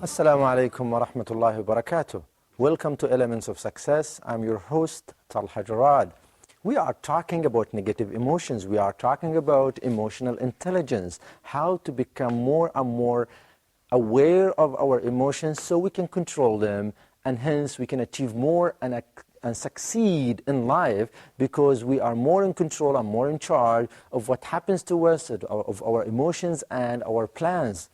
Assalamu alaikum wa rahmatullahi wa barakatuh. Welcome to Elements of Success. I'm your host, Talhah Jarrad. We are talking about negative emotions. We are talking about emotional intelligence, how to become more and more aware of our emotions so we can control them, and hence we can achieve more and succeed in life because we are more in control and more in charge of what happens to us, of our emotions and our plans.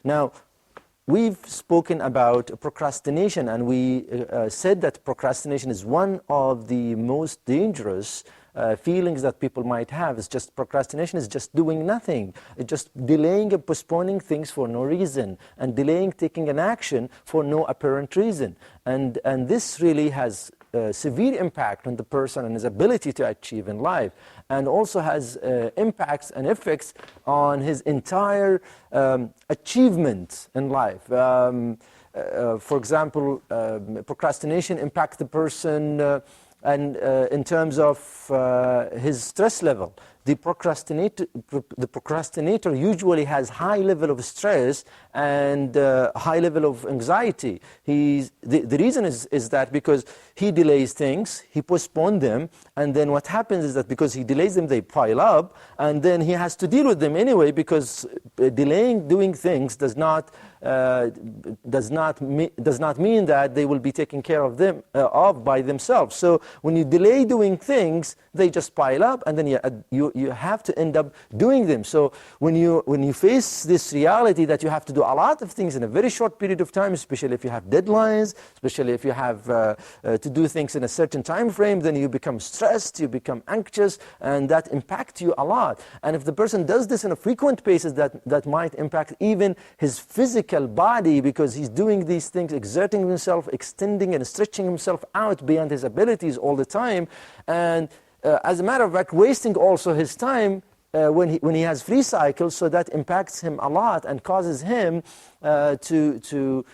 Now, we've spoken about procrastination, and we said that procrastination is one of the most dangerous feelings that people might have. It's just procrastination is just doing nothing. It's just delaying and postponing things for no reason, and delaying taking an action for no apparent reason. And this really has severe impact on the person and his ability to achieve in life, and also has impacts and effects on his entire achievement in life. For example, procrastination impacts the person and in terms of his stress level. The procrastinator usually has high level of stress and high level of anxiety. The reason is that because he delays things, he postpones them, and then what happens is that because he delays them, they pile up, and then he has to deal with them anyway, because delaying doing things does not mean that they will be taken care of them by themselves. So when you delay doing things, they just pile up, and then you have to end up doing them. So when you face this reality that you have to do a lot of things in a very short period of time, especially if you have deadlines, especially if you have to do things in a certain time frame, then you become stressed, you become anxious, and that impacts you a lot. And if the person does this on a frequent basis, that might impact even his physical body, because he's doing these things, exerting himself, extending and stretching himself out beyond his abilities all the time, and as a matter of fact, wasting also his time when he has free cycles. So that impacts him a lot and causes him to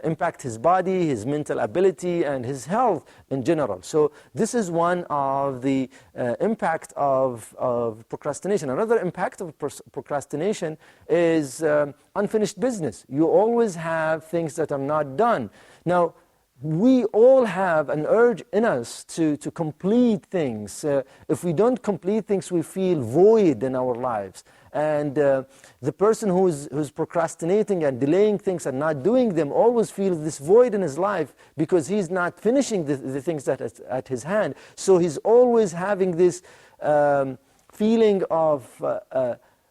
impact his body, his mental ability, and his health in general. So this is one of the impact of procrastination. Another impact of procrastination is unfinished business. You always have things that are not done. Now, we all have an urge in us to complete things. If we don't complete things, we feel void in our lives. And the person who's procrastinating and delaying things and not doing them always feels this void in his life because he's not finishing the things that are at his hand. So he's always having this feeling of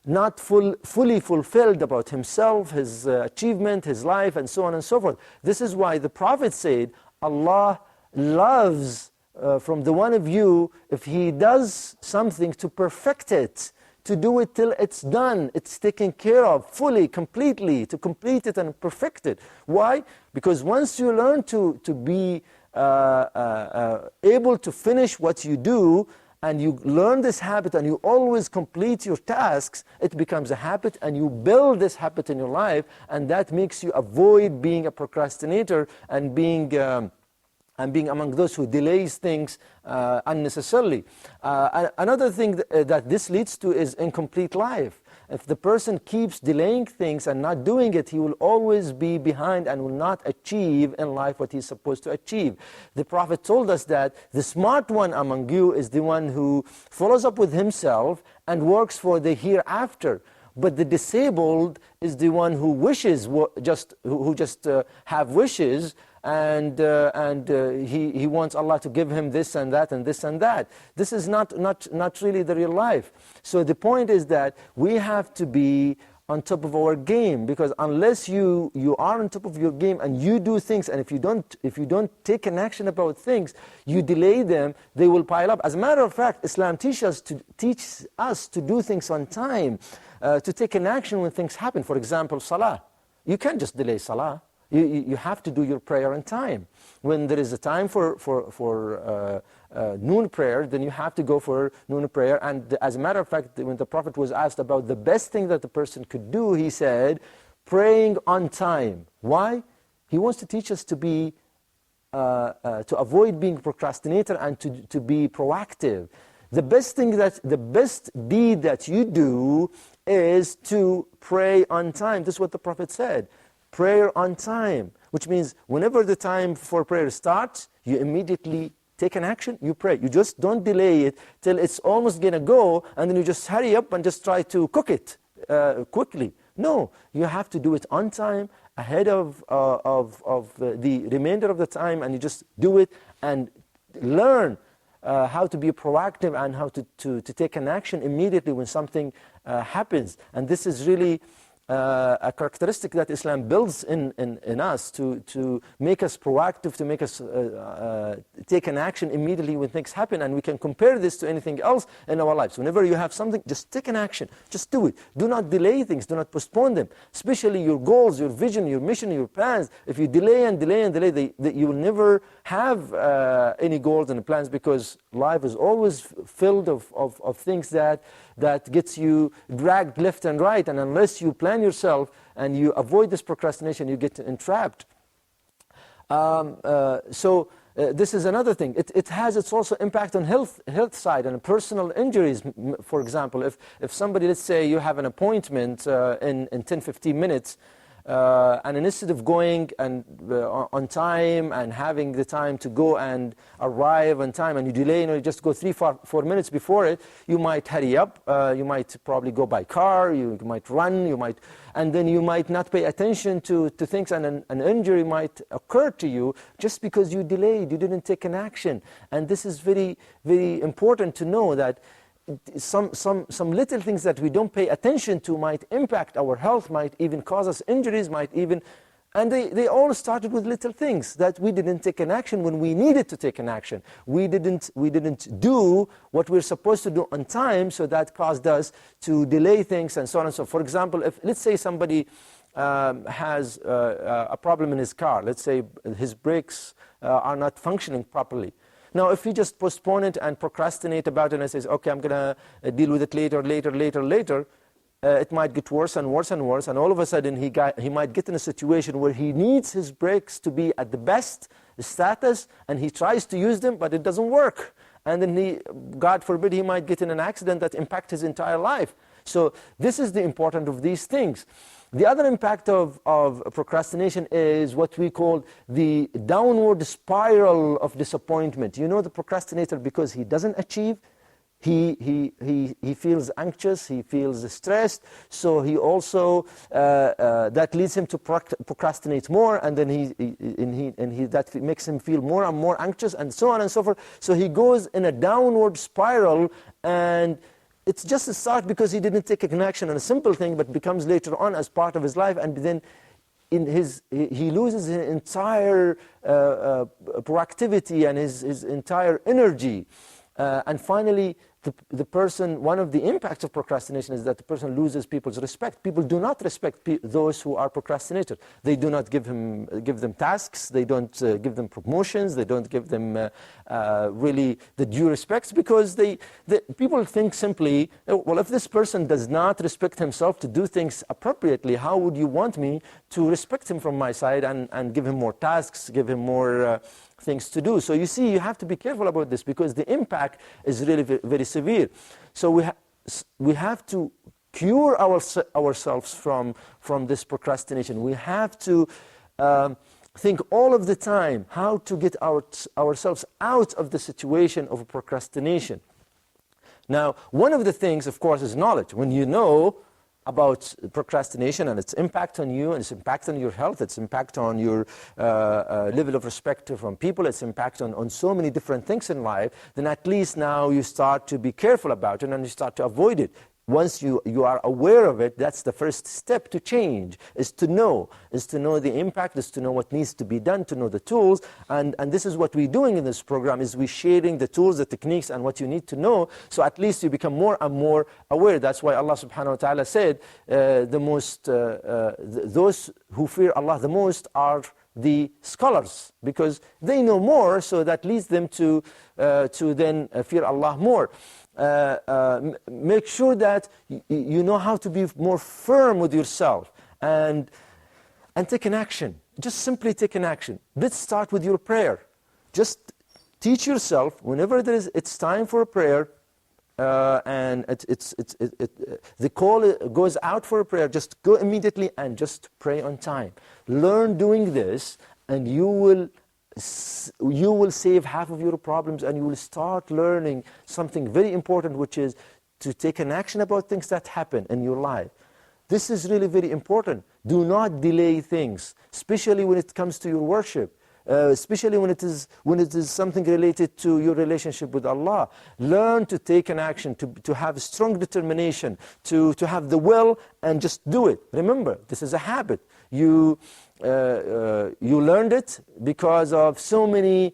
not fully fulfilled about himself, his achievement, his life, and so on and so forth. This is why the Prophet said, Allah loves from the one of you if he does something to perfect it, to do it till it's done, it's taken care of fully, completely, to complete it and perfect it. Why? Because once you learn to be able to finish what you do, and you learn this habit and you always complete your tasks, it becomes a habit, and you build this habit in your life, and that makes you avoid being a procrastinator and being among those who delays things unnecessarily. Another thing that this leads to is incomplete life. If the person keeps delaying things and not doing it, he will always be behind and will not achieve in life what he's supposed to achieve. The Prophet told us that the smart one among you is the one who follows up with himself and works for the hereafter. But the disabled is the one who wishes, who just have wishes, and he wants Allah to give him this and that and this and that. This is not really the real life. So the point is that we have to be on top of our game, because unless you are on top of your game and you do things, and if you don't take an action about things, you delay them, they will pile up. As a matter of fact, Islam teaches us to do things on time, to take an action when things happen. For example, salah. You can't just delay salah. You have to do your prayer on time. When there is a time for noon prayer, then you have to go for noon prayer. And as a matter of fact, when the Prophet was asked about the best thing that the person could do, he said, praying on time. Why? He wants to teach us to be, to avoid being procrastinator and to be proactive. The best deed that you do is to pray on time. This is what the Prophet said. prayer on time, which means whenever the time for prayer starts, you immediately take an action, you pray. You just don't delay it till it's almost going to go, and then you just hurry up and just try to cook it quickly. No, you have to do it on time, ahead of the remainder of the time, and you just do it and learn how to be proactive and how to take an action immediately when something happens. And this is really a characteristic that Islam builds in us to make us proactive, to make us take an action immediately when things happen. And we can compare this to anything else in our lives. Whenever you have something, just take an action. Just do it. Do not delay things. Do not postpone them. Especially your goals, your vision, your mission, your plans. If you delay and delay and delay, you will never have any goals and plans, because life is always filled of things that gets you dragged left and right. And unless you plan yourself and you avoid this procrastination, you get entrapped. This is another thing. It has its also impact on health side and personal injuries. For example, if somebody, let's say you have an appointment in 10-15 minutes, and instead of going and on time and having the time to go and arrive on time, and you delay, you just go 3-4 minutes before it, you might hurry up, you might probably go by car, you might run, and then you might not pay attention to things, and an injury might occur to you just because you delayed, you didn't take an action. And this is very, very important to know, that some little things that we don't pay attention to might impact our health, might even cause us injuries, and they all started with little things that we didn't take an action when we needed to take an action. We didn't do what we're supposed to do on time, so that caused us to delay things and so on and so forth. For example, if let's say somebody has a problem in his car, let's say his brakes are not functioning properly. Now, if he just postpone it and procrastinate about it and says, okay, I'm going to deal with it later, it might get worse and worse and worse. And all of a sudden, he might get in a situation where he needs his brakes to be at the best status, and he tries to use them, but it doesn't work. And then God forbid, he might get in an accident that impacts his entire life. So this is the importance of these things. The other impact of procrastination is what we call the downward spiral of disappointment. You know, the procrastinator, because he doesn't achieve, he feels anxious, he feels stressed, so he also that leads him to procrastinate more, and then that makes him feel more and more anxious, and so on and so forth. So he goes in a downward spiral, and it's just a start because he didn't take an action on a simple thing, but becomes later on as part of his life, and then he loses his entire proactivity and his entire energy. And finally, the person, one of the impacts of procrastination is that the person loses people's respect. People do not respect those who are procrastinators. They do not give them tasks. They don't give them promotions. They don't give them really the due respects, because people think simply, well, if this person does not respect himself to do things appropriately, how would you want me to respect him from my side and give him more tasks, give him more things to do? So you see, you have to be careful about this, because the impact is really very severe. So we have to cure ourselves from this procrastination. We have to think all of the time how to get ourselves out of the situation of procrastination. Now, one of the things, of course, is knowledge. When you know about procrastination and its impact on you, and its impact on your health, its impact on your level of respect from people, its impact on so many different things in life, then at least now you start to be careful about it and you start to avoid it. Once you are aware of it, that's the first step to change, is to know the impact, is to know what needs to be done, to know the tools. And this is what we're doing in this program, is we're sharing the tools, the techniques, and what you need to know, so at least you become more and more aware. That's why Allah subhanahu wa ta'ala said, those who fear Allah the most are the scholars, because they know more, so that leads them to then fear Allah more. Make sure that you know how to be more firm with yourself and take an action. Just simply take an action. Let's start with your prayer. Just teach yourself, whenever it's time for a prayer, and the call goes out for a prayer, just go immediately and just pray on time. Learn doing this, and you will save half of your problems, and you will start learning something very important, which is to take an action about things that happen in your life. This is really very important. Do not delay things, especially when it comes to your worship. Especially when it is something related to your relationship with Allah. Learn to take an action, to have strong determination, to have the will, and just do it. Remember, this is a habit. You learned it because of so many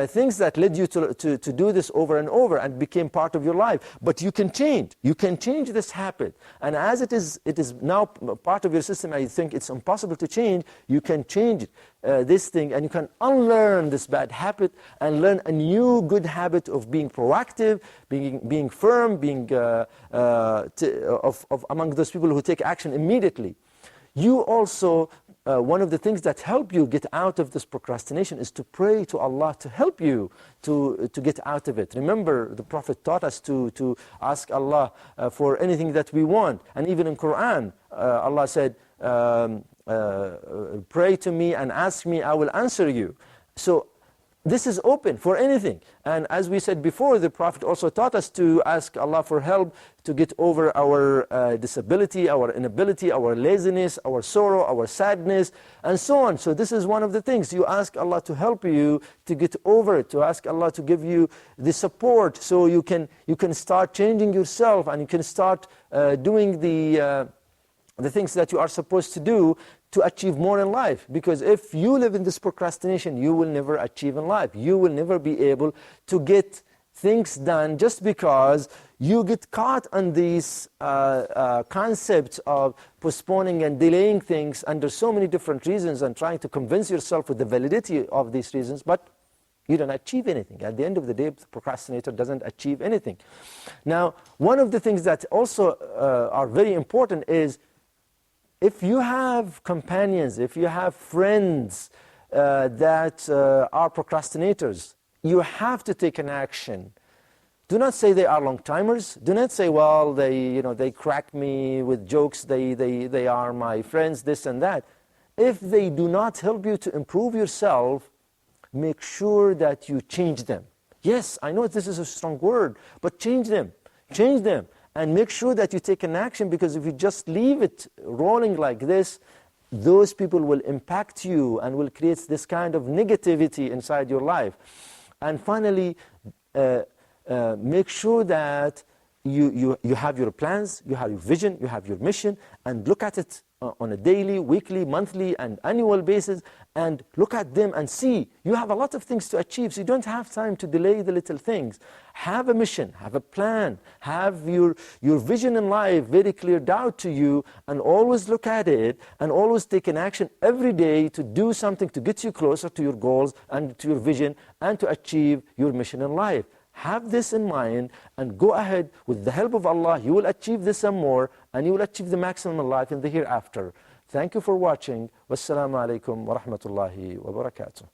things that led you to do this over and over and became part of your life. But you can change. You can change this habit. And as it is now part of your system, I think it's impossible to change. You can change this thing, and you can unlearn this bad habit and learn a new good habit of being proactive, being firm, being among those people who take action immediately. You also, one of the things that help you get out of this procrastination is to pray to Allah to help you to get out of it. Remember, the Prophet taught us to ask Allah for anything that we want. And even in Quran, Allah said, pray to me and ask me, I will answer you. So this is open for anything. And as we said before, the Prophet also taught us to ask Allah for help to get over our disability, our inability, our laziness, our sorrow, our sadness, and so on. So this is one of the things. You ask Allah to help you to get over it, to ask Allah to give you the support so you can start changing yourself, and you can start doing the things that you are supposed to do to achieve more in life. Because if you live in this procrastination, you will never achieve in life. You will never be able to get things done just because you get caught on these concepts of postponing and delaying things under so many different reasons and trying to convince yourself with the validity of these reasons, but you don't achieve anything. At the end of the day, the procrastinator doesn't achieve anything. Now, one of the things that also are very important is, if you have companions, if you have friends that are procrastinators, you have to take an action. Do not say they are long-timers. Do not say, well, they crack me with jokes, they are my friends, this and that. If they do not help you to improve yourself, make sure that you change them. Yes, I know this is a strong word, but change them. Change them. And make sure that you take an action, because if you just leave it rolling like this, those people will impact you and will create this kind of negativity inside your life. And finally, make sure that you have your plans, you have your vision, you have your mission, and look at it on a daily, weekly, monthly, and annual basis, and look at them and see you have a lot of things to achieve, so you don't have time to delay the little things. Have a mission, have a plan, have your vision in life very cleared out to you, and always look at it, and always take an action every day to do something to get you closer to your goals and to your vision and to achieve your mission in life. Have this in mind and go ahead. With the help of Allah, you will achieve this and more, and you will achieve the maximum in life in the hereafter. Thank you for watching. Wassalamu alaikum wa rahmatullahi wa barakatuh.